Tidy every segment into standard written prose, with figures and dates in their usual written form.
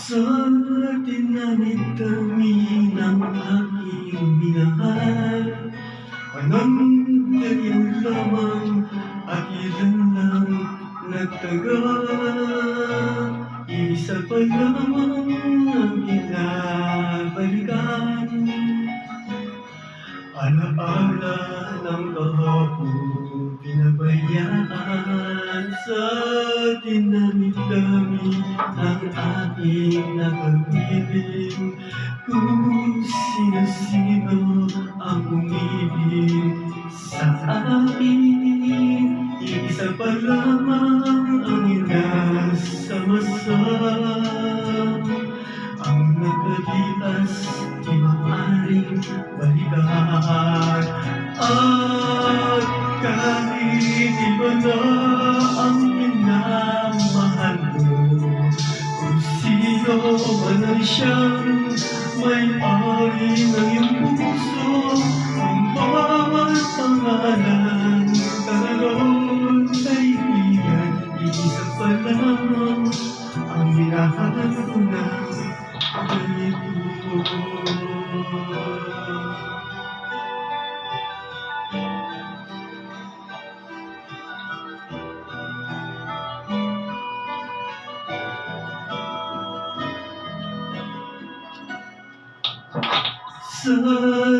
Sa dinami-dami ng aking minahal, panandalian lamang at ilan lang nagtagal. Isa pa lamang ang binabalikan, alaala ng kahapon pinabayaan. Sa dinami-dami ng aking napag-ibig, kung sino-sino ang umibig sa akin, isa pa lamang ang inasama-sama. Ang nakalipas di maaaring balikan, at kahit iba na ang minamahal mo, kung sino man ang siyang may-ari ng iyong puso, ang bawat pangalan karoon kaibigan, isa pa lamang ang minahal ko na ganito. Sa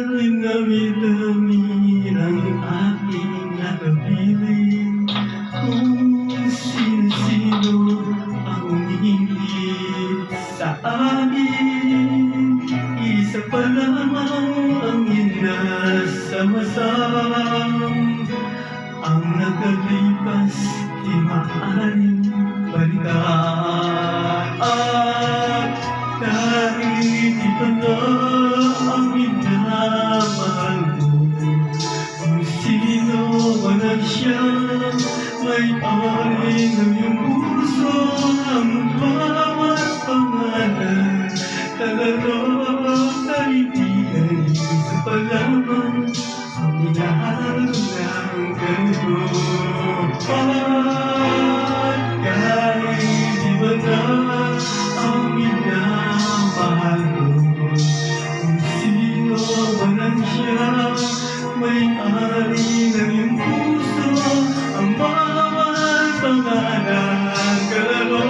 dinami-dami ng aking nakabiling, kung sino-sino ang umibig sa amin, isa pa lamang ang inasama-sam. Ang nakalipas di maaaring balikan, at kahit iba na ang minamahal mo, kung sino man ang siyang may-ari ng iyong puso, ang bawat pangalan kalaro kaibigan, isa pa lamang ang minahal ng ganito. At kahit iba na ang minamahal mo, kung sino man ang siyang may-ari ng iyong puso, ang bawat pangalan kalaro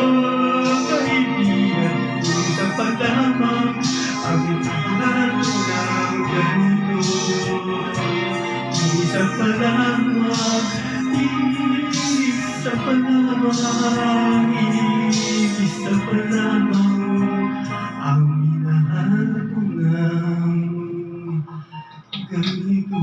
kaibigan, isa pa lamang ang minahal ng ganito. Isa pa lamang, isa pa lamang, isa pa lamang ang minahal ko ng ganito.